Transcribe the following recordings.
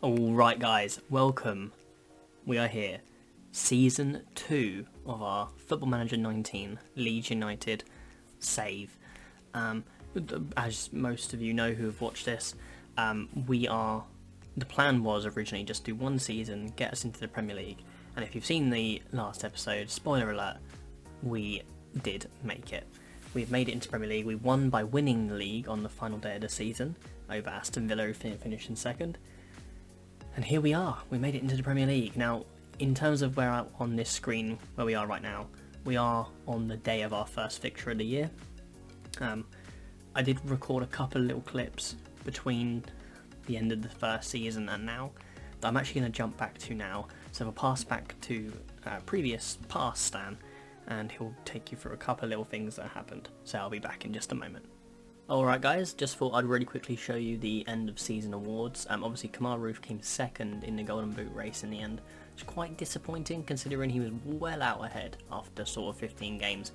Alright guys, welcome. We are here. Season 2 of our Football Manager 19 Leeds United save. As most of you know who have watched this, the plan was originally just do one season, get us into the Premier League, and if you've seen the last episode, spoiler alert, we did make it. We've made it into Premier League. We won by winning the league on the final day of the season over Aston Villa, who finished in second. And here we are, we made it into the Premier League. Now, in terms of where on this screen, where we are right now, we are on the day of our first fixture of the year. I did record a couple of little clips between the end of the first season and now, that I'm actually going to jump back to now. So I'll pass back to previous past Stan, and he'll take you through a couple of little things that happened. So I'll be back in just a moment. Alright guys, just thought I'd really quickly show you the end of season awards. Obviously Kamar Roof came second in the Golden Boot race in the end. It's quite disappointing considering he was well out ahead after sort of 15 games.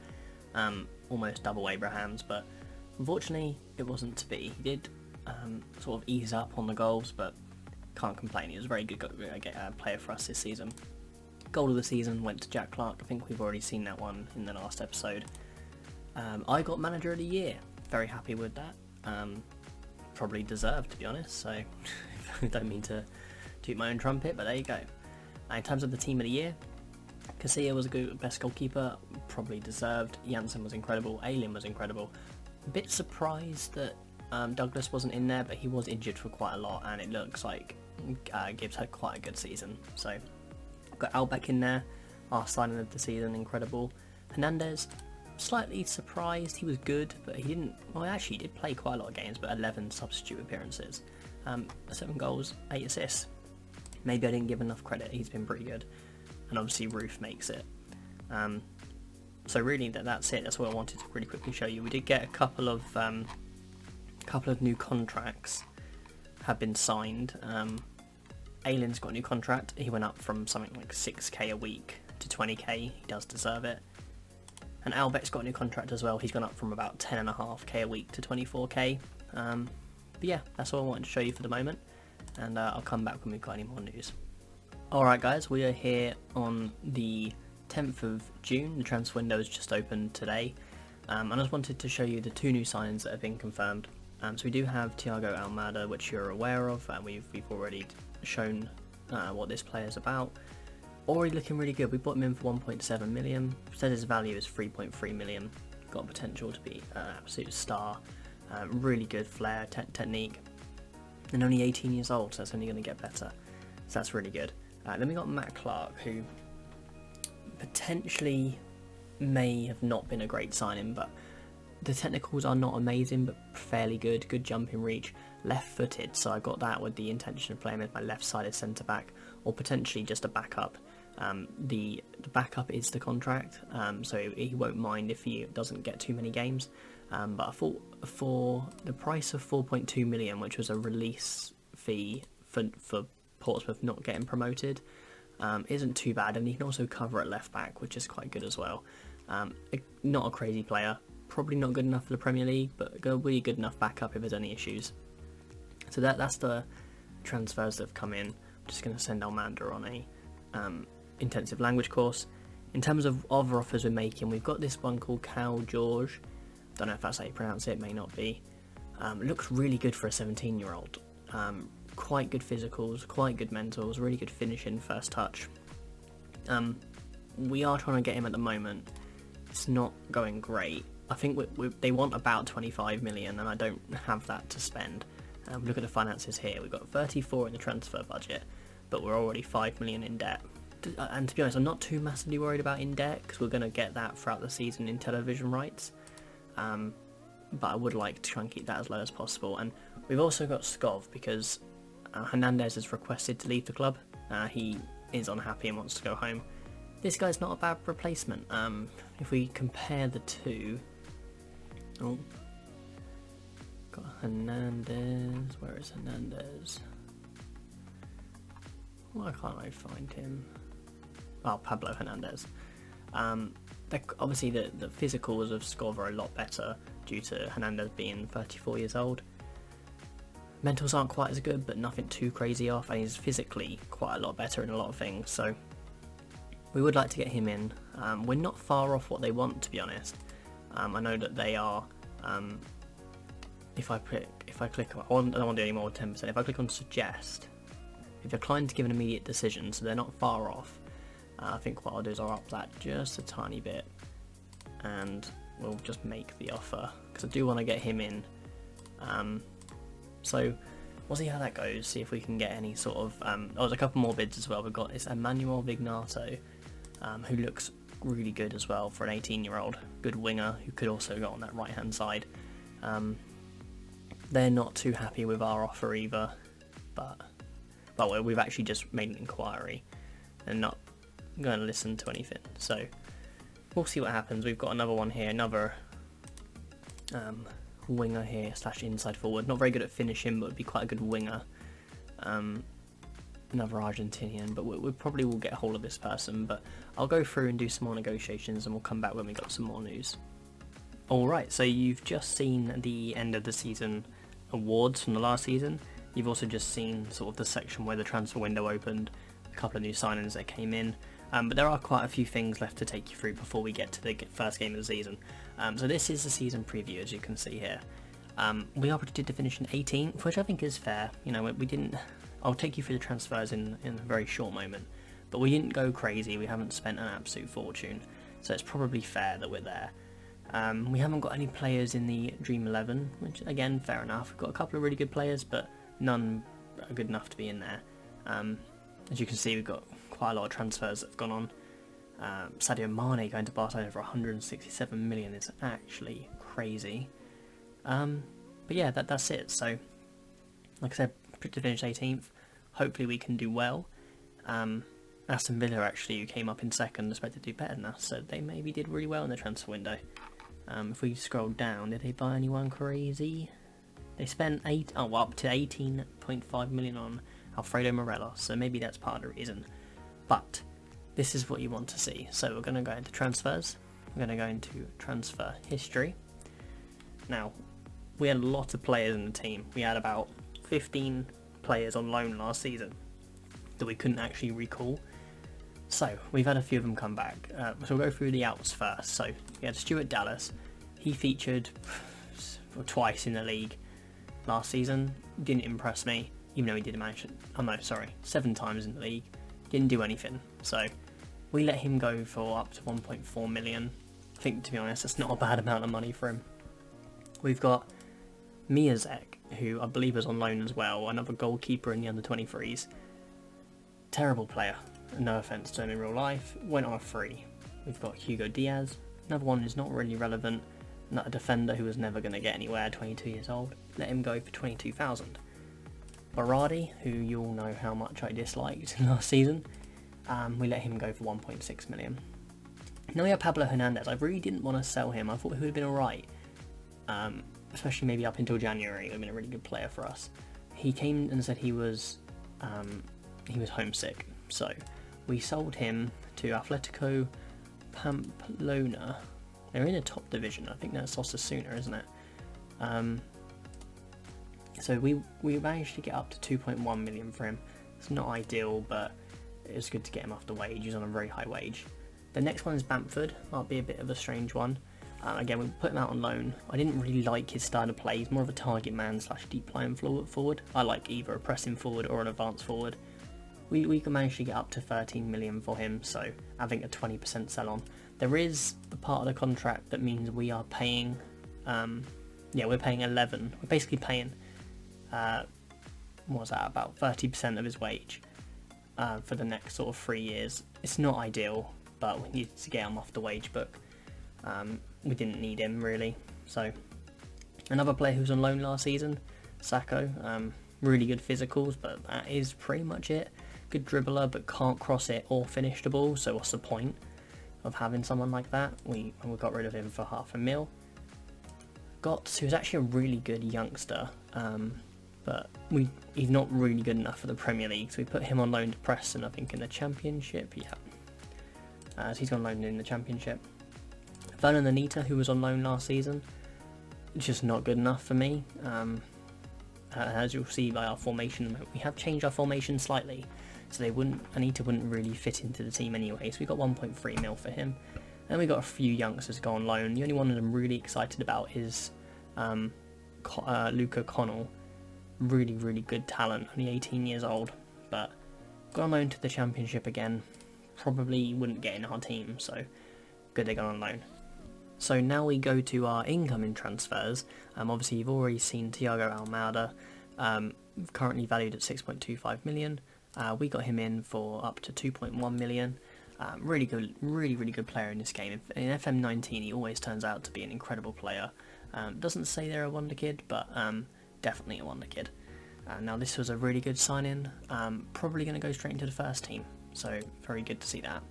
Almost double Abraham's, but unfortunately it wasn't to be. He did sort of ease up on the goals, but can't complain. He was a very good player for us this season. Goal of the season went to Jack Clark. I think we've already seen that one in the last episode. I got Manager of the Year. Very happy with that. Probably deserved, to be honest, so I don't mean to toot my own trumpet, but there you go. In terms of the Team of the Year, Casilla was a good best goalkeeper, probably deserved. Janssen was incredible. Aylin was incredible. A bit surprised that Douglas wasn't in there, but he was injured for quite a lot, and it looks like Gibbs had quite a good season. So got Albeck in there, our signing of the season, incredible. Hernandez, slightly surprised. He was good, but he didn't. Well, actually, he did play quite a lot of games, but 11 substitute appearances, 7 goals, 8 assists. Maybe I didn't give enough credit. He's been pretty good, and obviously Roof makes it. So really, that's it. That's what I wanted to really quickly show you. We did get a couple of new contracts have been signed. Aylin's got a new contract. He went up from something like 6k a week to 20k. He does deserve it. And Albeck's got a new contract as well. He's gone up from about 10.5k a week to 24k. But yeah, that's all I wanted to show you for the moment. And I'll come back when we've got any more news. Alright guys, we are here on the 10th of June. The transfer window has just opened today. And I just wanted to show you the 2 new signings that have been confirmed. So we do have Thiago Almada, which you're aware of, and we've already shown what this player is about. Already looking really good. We bought him in for 1.7 million. Said his value is 3.3 million. Got potential to be an absolute star. Really good flair, technique. And only 18 years old, so that's only going to get better. So that's really good. Then we got Matt Clark, who potentially may have not been a great signing, but the technicals are not amazing, but fairly good. Good jumping reach. Left-footed, so I got that with the intention of playing with my left-sided centre-back, or potentially just a backup. The backup is the contract, so he won't mind if he doesn't get too many games. But I thought for the price of 4.2 million, which was a release fee for Portsmouth not getting promoted, isn't too bad, and he can also cover at left back, which is quite good as well. Not a crazy player, probably not good enough for the Premier League, but a really good enough backup if there's any issues. So that's the transfers that have come in. I'm just going to send Almanda on a intensive language course. In terms of other offers we're making, we've got this one called Cal George. Don't know if that's how you pronounce it, may not be. Looks really good for a 17-year-old. Quite good physicals, quite good mentals, really good finishing, first touch. We are trying to get him at the moment. It's not going great. I think they want about 25 million, and I don't have that to spend. Look at the finances here. We've got 34 in the transfer budget, but we're already 5 million in debt. And to be honest, I'm not too massively worried about in debt, because we're going to get that throughout the season in television rights. But I would like to try and keep that as low as possible. And we've also got Skov, because Hernandez has requested to leave the club. He is unhappy and wants to go home. This guy's not a bad replacement. If we compare the two... Oh, got Hernandez. Where is Hernandez? Why can't I find him? Oh, Pablo Hernandez. Obviously the physicals of Skov are a lot better due to Hernandez being 34 years old. Mentals aren't quite as good, but nothing too crazy off, and he's physically quite a lot better in a lot of things, so we would like to get him in. We're not far off what they want, to be honest. I know that they are, if I click, I don't want to do any more than 10%, if I click on suggest, if they're inclined to give an immediate decision, so they're not far off, I think what I'll do is I'll up that just a tiny bit, and we'll just make the offer, because I do want to get him in. So we'll see how that goes, see if we can get any sort of, there's a couple more bids as well. We've got, it's Emmanuel Vignato, who looks really good as well for an 18-year-old, good winger who could also go on that right hand side. They're not too happy with our offer either, but we've actually just made an inquiry and not going to listen to anything, so we'll see what happens. We've got another one here, another winger here / inside forward, not very good at finishing, but would be quite a good winger. Another Argentinian, but we probably will get a hold of this person, but I'll go through and do some more negotiations, and we'll come back when we got some more news. Alright, so you've just seen the end of the season awards from the last season. You've also just seen sort of the section where the transfer window opened, a couple of new signings that came in, but there are quite a few things left to take you through before we get to the first game of the season. So this is the season preview, as you can see here. We are predicted to finish in 18th, which I think is fair. You know, we didn't. I'll take you through the transfers in a very short moment, but we didn't go crazy. We haven't spent an absolute fortune, so it's probably fair that we're there. We haven't got any players in the Dream 11, which again, fair enough. We've got a couple of really good players, but none are good enough to be in there. As you can see, we've got quite a lot of transfers that have gone on. Sadio Mane going to Barcelona for 167 million is actually crazy. But yeah, that's it. So, like I said, to finish 18th. Hopefully we can do well. Aston Villa actually, who came up in second, expected to do better than us, so they maybe did really well in the transfer window. If we scroll down, did they buy anyone crazy? They spent up to 18.5 million on Alfredo Morelos, so maybe that's part of the reason. But this is what you want to see. So we're going to go into transfers. We're going to go into transfer history. Now, we had a lot of players in the team. We had about 15 players on loan last season that we couldn't actually recall. So we've had a few of them come back. So we'll go through the outs first. So we had Stuart Dallas. He featured twice in the league last season. Didn't impress me, even though he did manage. 7 times in the league. Didn't do anything. So we let him go for up to 1.4 million. I think, to be honest, that's not a bad amount of money for him. We've got Miyazek, who I believe was on loan as well, another goalkeeper in the under-23s. Terrible player, no offence to him in real life, went on a free. We've got Hugo Diaz, another one who's not really relevant, not a defender who was never going to get anywhere, 22 years old, let him go for 22,000. Berardi, who you all know how much I disliked last season, we let him go for 1.6 million. Now we have Pablo Hernandez. I really didn't want to sell him, I thought he would have been alright. Especially maybe up until January, he would have been a really good player for us. He came and said he was homesick, so we sold him to Atletico Pamplona. They're in the top division. I think that's Osasuna, isn't it? So we managed to get up to 2.1 million for him. It's not ideal, but it was good to get him off the wage. He's on a very high wage. The next one is Bamford. Might be a bit of a strange one. Again, we put him out on loan. I didn't really like his style of play. He's more of a target man / deep line forward. I like either a pressing forward or an advanced forward. We can manage to get up to 13 million for him, so having a 20% sell on. There is a part of the contract that means we are paying, we're paying 11. We're basically paying, about 30% of his wage for the next sort of 3 years. It's not ideal, but we need to get him off the wage book. We didn't need him really. So another player who was on loan last season, Sacco, really good physicals, but that is pretty much it. Good dribbler, but can't cross it or finish the ball, so what's the point of having someone like that? We got rid of him for $500,000. He was actually a really good youngster, but he's not really good enough for the Premier League, so we put him on loan to Preston, I think in the Championship, so he's on loan in the Championship. Vernon Anita, who was on loan last season, just not good enough for me. as you'll see by our formation, we have changed our formation slightly, so Anita wouldn't really fit into the team anyway, so we got 1.3 mil for him. And we got a few youngsters go on loan. The only one that I'm really excited about is Luca Connell. Really, really good talent, only 18 years old, but got on loan to the Championship again. Probably wouldn't get in our team, so good they got on loan. So now we go to our incoming transfers. Obviously you've already seen Thiago Almada, currently valued at 6.25 million. We got him in for up to 2.1 million. Really good, really good player in this game. In FM19 he always turns out to be an incredible player. Doesn't say they're a wonder kid, but definitely a wonder kid. Now this was a really good sign-in, probably going to go straight into the first team, so very good to see that.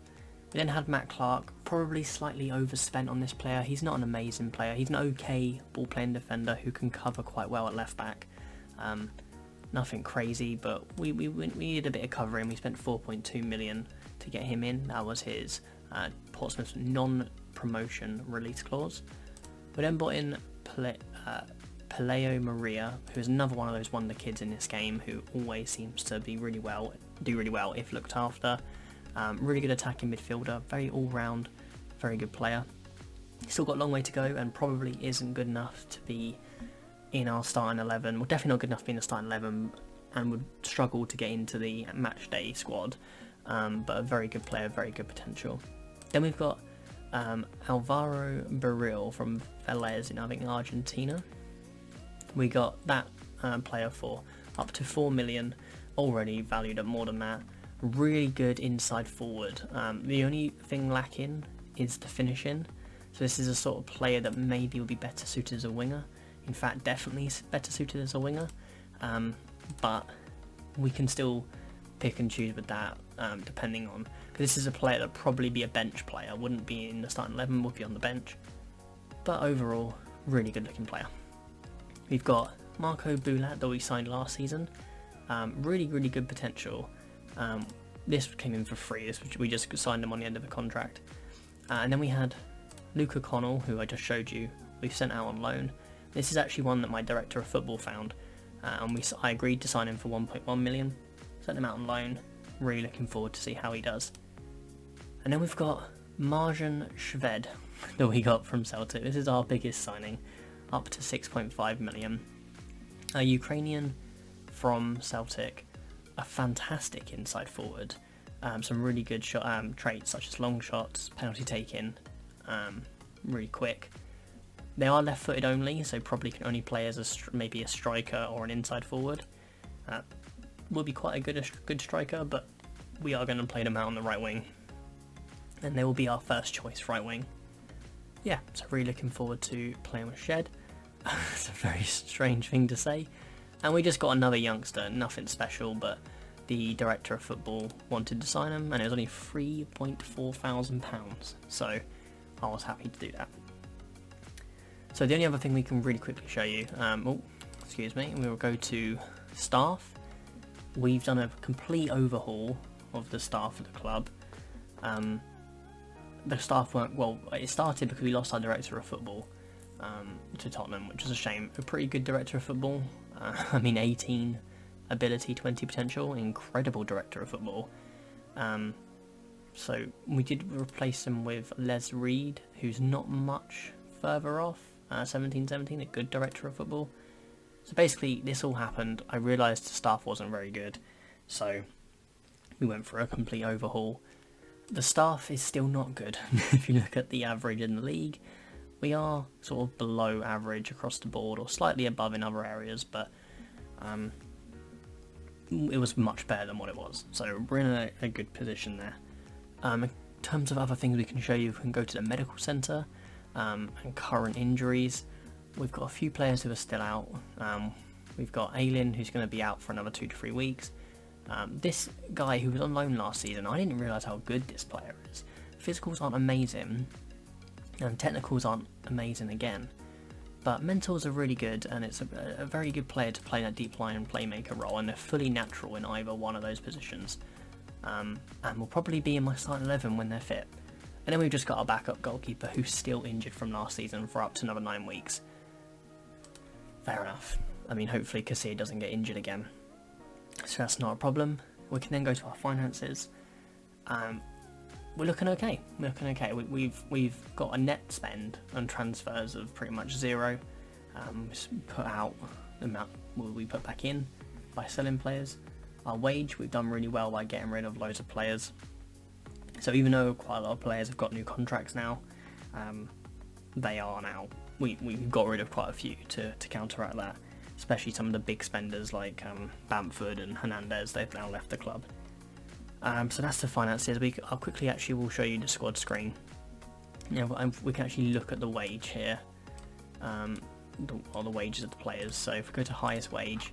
We then had Matt Clark, probably slightly overspent on this player. He's not an amazing player, he's an okay ball-playing defender who can cover quite well at left-back. Nothing crazy, but we needed a bit of covering. We spent 4.2 million to get him in. That was his Portsmouth non-promotion release clause. We then brought in Peleo Maria, who is another one of those wonder kids in this game who always seems to do really well if looked after. Really good attacking midfielder, very all-round, very good player. Still got a long way to go and probably isn't good enough to be in our starting 11. Well, definitely not good enough to be in the starting 11 and would struggle to get into the match day squad, but a very good player, very good potential. Then we've got Alvaro Baril from Vélez in, I think, Argentina. We got that player for up to 4 million, already valued at more than that. Really good inside forward. The only thing lacking is the finishing, so this is a sort of player that maybe would be better suited as a winger. In fact, definitely better suited as a winger, but we can still pick and choose with that, depending on, because this is a player that would probably be a bench player, wouldn't be in the starting 11, would be on the bench, but overall, really good looking player. We've got Marco Bulat that we signed last season, really good potential. This came in for free, we just signed him on the end of the contract. And then we had Luca Connell, who I just showed you, we've sent out on loan. This is actually one that my director of football found, and I agreed to sign him for 1.1 million, sent him out on loan, really looking forward to see how he does. And then we've got Marjan Shved that we got from Celtic. This is our biggest signing, up to 6.5 million. A Ukrainian from Celtic, a fantastic inside forward, some really good traits such as long shots, penalty taking, really quick. They are left-footed only, so probably can only play as maybe a striker or an inside forward. Will be quite a good striker, but we are going to play them out on the right wing, and they will be our first choice right wing. Yeah, so really looking forward to playing with Shed. It's a very strange thing to say. And we just got another youngster, nothing special, but the director of football wanted to sign him, and it was only £3,400, so I was happy to do that. So the only other thing we can really quickly show you, we will go to staff. We've done a complete overhaul of the staff of the club. The staff weren't, well, it started because we lost our director of football to Tottenham, which is a shame. A pretty good director of football, 18 ability, 20 potential, incredible director of football. So we did replace him with Les Reed, who's not much further off, 17, a good director of football. So basically this all happened, I realised the staff wasn't very good, so we went for a complete overhaul. The staff is still not good. If you look at the average in the league, we are sort of below average across the board, or slightly above in other areas, but it was much better than what it was, so we're in a good position there. In terms of other things we can show you, we can go to the medical centre and current injuries. We've got a few players who are still out. We've got Aylin, who's going to be out for another 2 to 3 weeks. This guy who was on loan last season, I didn't realise how good this player is. Physicals aren't amazing, and technicals aren't amazing again, but mentals are really good, and it's a very good player to play that deep line and playmaker role, and they're fully natural in either one of those positions, and will probably be in my starting 11 when they're fit. And then we've just got our backup goalkeeper, who's still injured from last season for up to another 9 weeks. Fair enough. I mean, hopefully Casilla doesn't get injured again. So that's not a problem. We can then go to our finances. We're looking okay. We've got a net spend on transfers of pretty much 0. Put out the amount we put back in by selling players. Our wage, we've done really well by getting rid of loads of players. So even though quite a lot of players have got new contracts now, we've got rid of quite a few to counteract that. Especially some of the big spenders like Bamford and Hernandez, they've now left the club. So that's the finances. I'll quickly will show you the squad screen. We can actually look at the wage here, the wages of the players. So if we go to highest wage,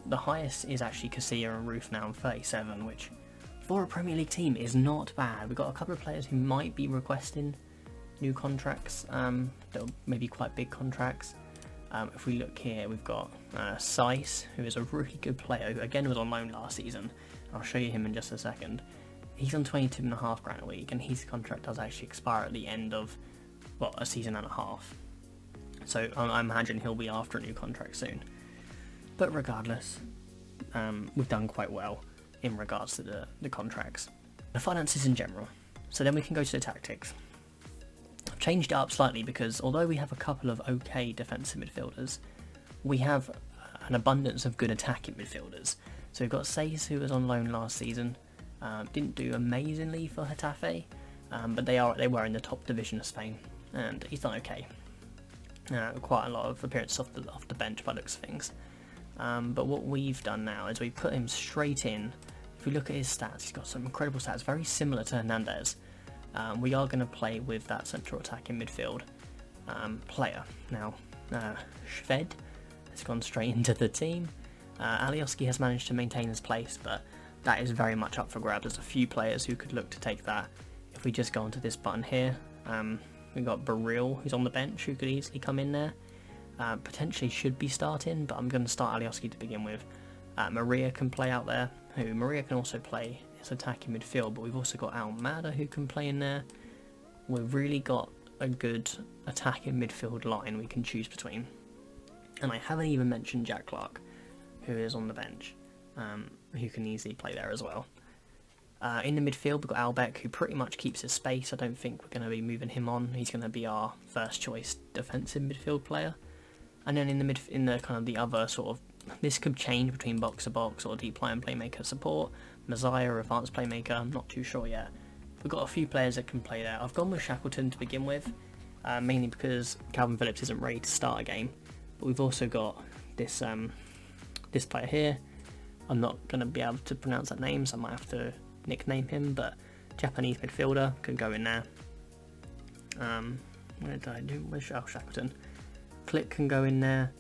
the highest is actually Casilla and Roof now on 37, which for a Premier League team is not bad. We've got a couple of players who might be requesting new contracts, that may be quite big contracts. If we look here, we've got Seiss, who is a really good player, who again was on loan last season. I'll show you him in just a second. He's on £22.5 a week, and his contract does actually expire at the end of, a season and a half. So I imagine he'll be after a new contract soon. But regardless, we've done quite well in regards to the contracts. The finances in general. So then we can go to the tactics. I've changed it up slightly because although we have a couple of okay defensive midfielders, we have an abundance of good attacking midfielders. So we've got Seiss, who was on loan last season, didn't do amazingly for Getafe, but they were in the top division of Spain, and he's done okay. Quite a lot of appearances off the bench by the looks of things. But what we've done now is we put him straight in. If we look at his stats, he's got some incredible stats, very similar to Hernandez. We are going to play with that central attacking midfield player. Now, Shved has gone straight into the team. Alioski has managed to maintain his place, but that is very much up for grabs. There's a few players who could look to take that. If we just go onto this button here, we've got Baril, who's on the bench, who could easily come in there. Potentially should be starting, but I'm going to start Alioski to begin with. Maria can play out there, Maria can also play his attacking midfield, but we've also got Almada who can play in there. We've really got a good attacking midfield line we can choose between. And I haven't even mentioned Jack Clark, who is on the bench, who can easily play there as well. In the midfield, we've got Albeck, who pretty much keeps his space. I don't think we're going to be moving him on. He's going to be our first choice defensive midfield player. And then in the kind of the other sort of, this could change between box to box or deep line playmaker support, Messiah, advanced playmaker. I'm not too sure yet. We've got a few players that can play there. I've gone with Shackleton to begin with, mainly because Calvin Phillips isn't ready to start a game. But we've also got this this player here. I'm not going to be able to pronounce that name, so I might have to nickname him, but Japanese midfielder can go in there. Where did I do? Where's Shackleton? Click can go in there.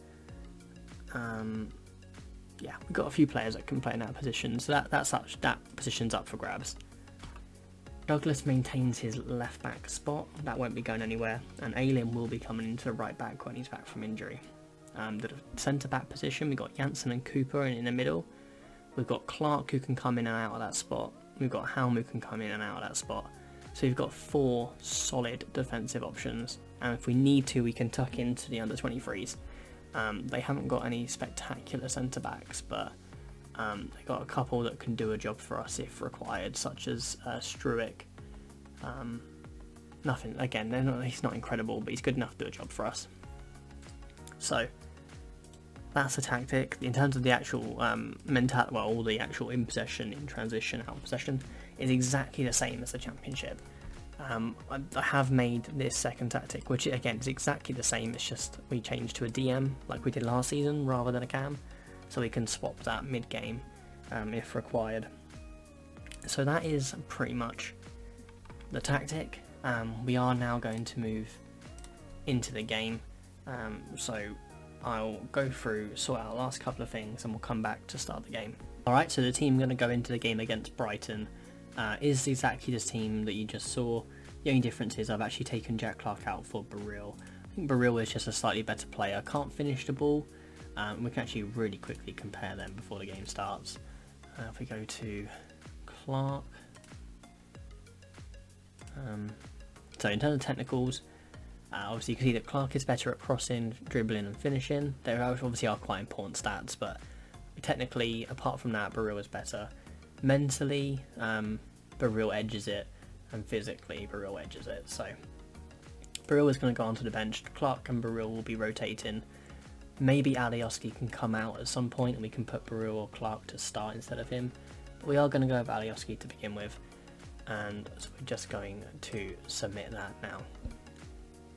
Yeah, we've got a few players that can play in that position, so that position's up for grabs. Douglas maintains his left back spot, that won't be going anywhere, and Aylin will be coming into right back when he's back from injury. The centre back position, we've got Janssen and Cooper in the middle. We've got Clark who can come in and out of that spot. We've got Helm who can come in and out of that spot. So you've got 4 solid defensive options, and if we need to, we can tuck into the under 23s. They haven't got any spectacular centre backs, but they've got a couple that can do a job for us if required, such as Struick. Nothing, again, he's not incredible, but he's good enough to do a job for us. So that's the tactic. In terms of the actual all the actual in possession, in transition, out of possession is exactly the same as the Championship. I have made this second tactic, which again is exactly the same. It's just we changed to a DM like we did last season rather than a cam, so we can swap that mid-game if required. So that is pretty much the tactic. We are now going to move into the game. So I'll go through, sort out the last couple of things, and we'll come back to start the game. Alright, so the team going to go into the game against Brighton is exactly this team that you just saw. The only difference is I've actually taken Jack Clark out for Baril. I think Baril is just a slightly better player, can't finish the ball. We can actually really quickly compare them before the game starts. If we go to Clark. So in terms of technicals, Obviously, you can see that Clark is better at crossing, dribbling, and finishing. There obviously are quite important stats, but technically, apart from that, Baril is better. Mentally, Baril edges it, and physically, Baril edges it. So, Baril is going to go onto the bench. Clark and Baril will be rotating. Maybe Alioski can come out at some point, and we can put Baril or Clark to start instead of him. But we are going to go with Alioski to begin with, and so we're just going to submit that now.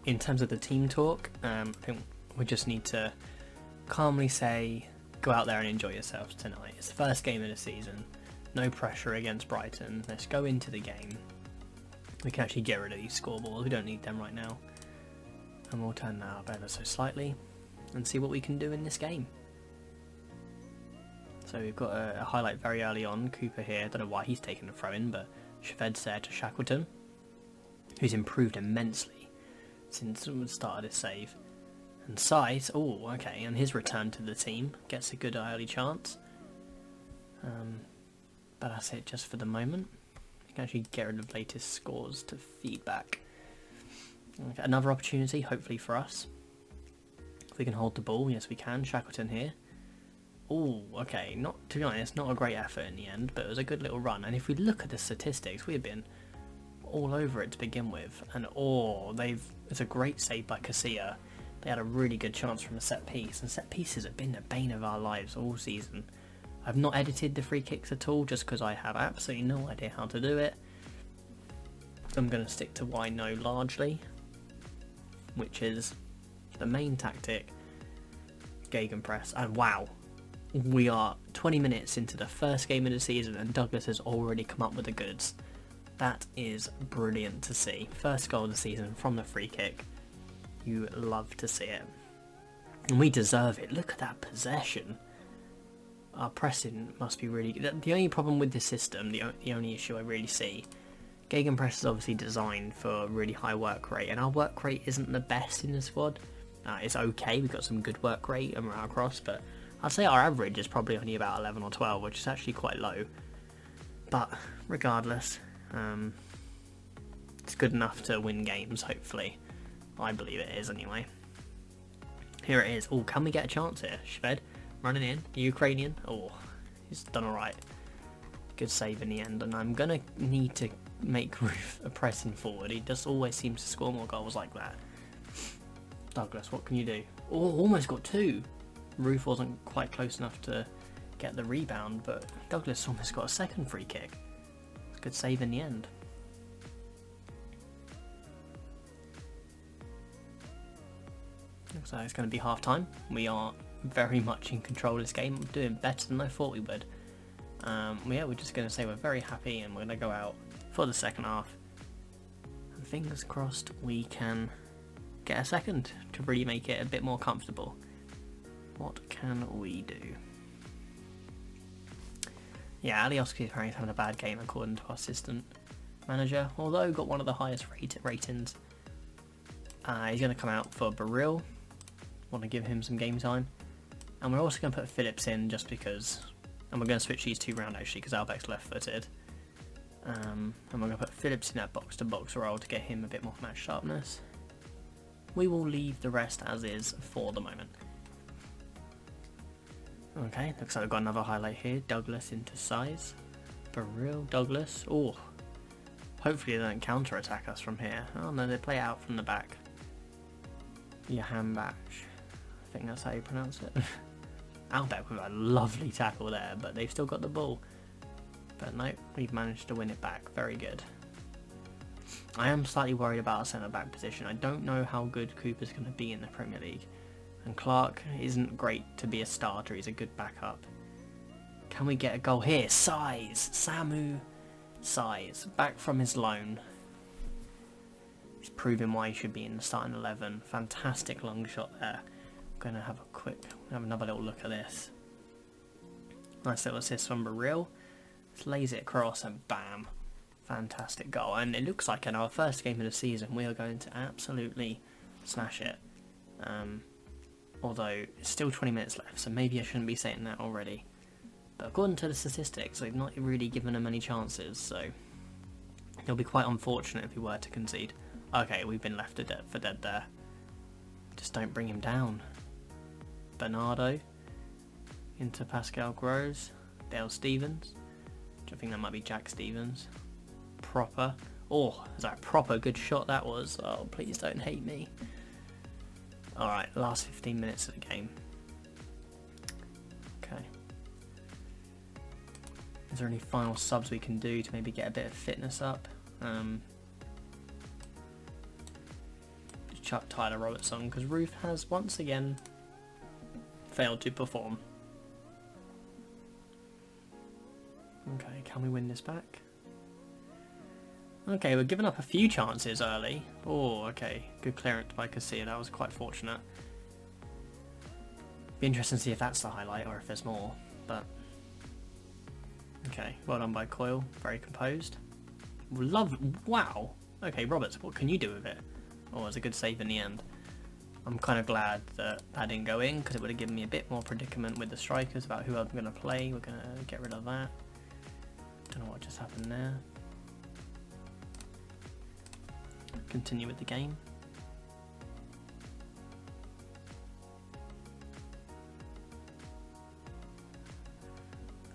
In terms of the team talk, I think we just need to calmly say, go out there and enjoy yourselves tonight. It's the first game of the season. No pressure against Brighton. Let's go into the game. We can actually get rid of these scoreboards. We don't need them right now. And we'll turn that up ever so slightly and see what we can do in this game. So we've got a highlight very early on. Cooper here. I don't know why he's taken a throw in, but Shaved's there to Shackleton, who's improved immensely since the start of this save. And Size, oh okay, and his return to the team gets a good early chance. But that's it just for the moment. You can actually get rid of latest scores to feedback. Okay, another opportunity, hopefully for us. If we can hold the ball, yes we can. Shackleton here. Oh, okay, not, to be honest, not a great effort in the end, but it was a good little run. And if we look at the statistics, we have been all over it to begin with. And it's a great save by Casilla. They had a really good chance from a set piece, and set pieces have been the bane of our lives all season. I've not edited the free kicks at all just because I have absolutely no idea how to do it. I'm going to stick to why no largely, which is the main tactic, gegenpress. And wow, we are 20 minutes into the first game of the season and Douglas has already come up with the goods. That is brilliant to see. First goal of the season from the free kick. You love to see it. And we deserve it. Look at that possession. Our pressing must be really good. The only problem with this system, the only issue I really see, gegenpress is obviously designed for really high work rate, and our work rate isn't the best in the squad. It's okay, we've got some good work rate and right across, but I'd say our average is probably only about 11 or 12, which is actually quite low. But regardless, it's good enough to win games, hopefully. I believe it is anyway. Here it is. Oh, can we get a chance here? Shved running in. Ukrainian. Oh, he's done alright. Good save in the end. And I'm going to need to make Ruth a pressing forward. He just always seems to score more goals like that. Douglas, what can you do? Oh, almost got two. Ruth wasn't quite close enough to get the rebound, but Douglas almost got a second free kick. Good save in the end. So it's going to be half time. We are very much in control of this game. We're doing better than I thought we would. Yeah, we're just going to say we're very happy and we're going to go out for the second half. And fingers crossed we can get a second to really make it a bit more comfortable. What can we do? Yeah, Alioski is apparently having a bad game according to our assistant manager, although got one of the highest ratings. He's going to come out for Baril. Want to give him some game time. And we're also going to put Phillips in just because, and we're going to switch these two round actually because Albeck's left footed. And we're going to put Phillips in that box to box role to get him a bit more match sharpness. We will leave the rest as is for the moment. Okay, looks like we've got another highlight here. Douglas into Size. Baril, Douglas. Oh, hopefully they don't counter attack us from here. Oh no, they play out from the back. Yahambach. I think that's how you pronounce it. Albeck with a lovely tackle there, but they've still got the ball. But no, we've managed to win it back. Very good. I am slightly worried about our centre-back position. I don't know how good Cooper's going to be in the Premier League. And Clark isn't great to be a starter. He's a good backup. Can we get a goal here? Size! Samu Size. Back from his loan. He's proving why he should be in the starting 11. Fantastic long shot there. I'm going to have another little look at this. Nice little assist from Baril. Just lays it across and bam. Fantastic goal. And it looks like in our first game of the season we are going to absolutely smash it. Although it's still 20 minutes left, so maybe I shouldn't be saying that already. But according to the statistics, we've not really given them any chances, so it'll be quite unfortunate if we were to concede. Okay, we've been left for dead there. Just don't bring him down. Bernardo into Pascal Gross. Dale Stevens. I think that might be Jack Stevens. Proper. Oh, is that a proper good shot that was? Oh, please don't hate me. Alright, last 15 minutes of the game. Okay. Is there any final subs we can do to maybe get a bit of fitness up? Just chuck Tyler Roberts on, because Ruth has once again failed to perform. Okay, can we win this back? Okay, we're giving up a few chances early. Oh, okay. Good clearance by Casilla. That was quite fortunate. Be interesting to see if that's the highlight or if there's more. But okay, well done by Coyle. Very composed. Wow. Okay, Roberts, what can you do with it? Oh, it was a good save in the end. I'm kind of glad that didn't go in, because it would have given me a bit more predicament with the strikers about who I'm going to play. We're going to get rid of that. Don't know what just happened there. Continue with the game.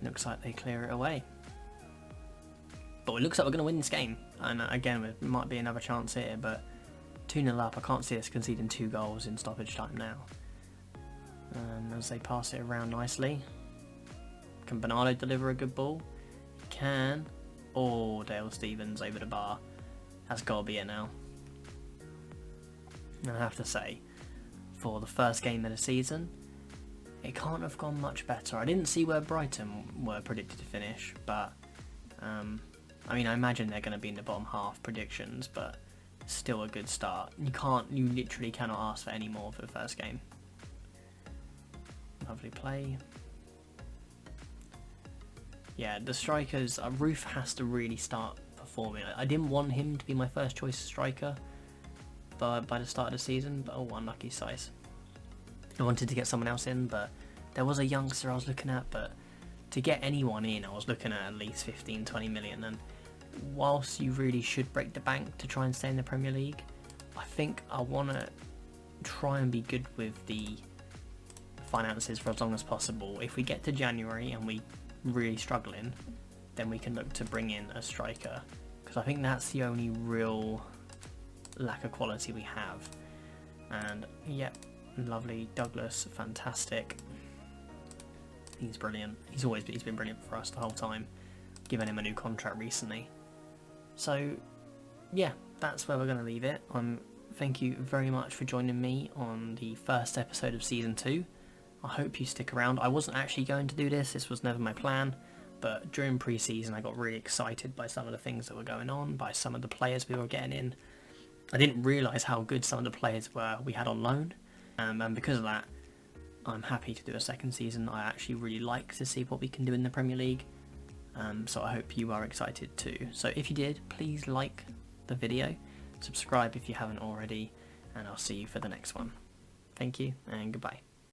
Looks like they clear it away. But it looks like we're going to win this game. And again, there might be another chance here, but 2-0 up. I can't see us conceding 2 goals in stoppage time now. As they pass it around nicely. Can Bernardo deliver a good ball? He can. Oh, Dale Stevens over the bar. That's got to be it now. And I have to say, for the first game of the season, it can't have gone much better. I didn't see where Brighton were predicted to finish, but I mean, I imagine they're going to be in the bottom half predictions, but still a good start. You literally cannot ask for any more for the first game. Lovely play. Yeah, the strikers, Ruth has to really start performing. I didn't want him to be my first choice striker by the start of the season, but oh, unlucky size. I wanted to get someone else in, but there was a youngster I was looking at, but to get anyone in, I was looking at least 15-20 million, and whilst you really should break the bank to try and stay in the Premier League, I think I want to try and be good with the finances for as long as possible. If we get to January and we really struggling, then we can look to bring in a striker, because I think that's the only real lack of quality we have. And yep, lovely Douglas, fantastic. He's brilliant. He's been brilliant for us the whole time. Given him a new contract recently. So yeah, that's where we're going to leave it. Thank you very much for joining me on the first episode of season 2. I hope you stick around. I wasn't actually going to do this. This was never my plan. But during pre-season, I got really excited by some of the things that were going on, by some of the players we were getting in. I didn't realise how good some of the players we had on loan. And because of that, I'm happy to do a second season. I actually really like to see what we can do in the Premier League. So I hope you are excited too. So if you did, please like the video, subscribe if you haven't already, and I'll see you for the next one. Thank you and goodbye.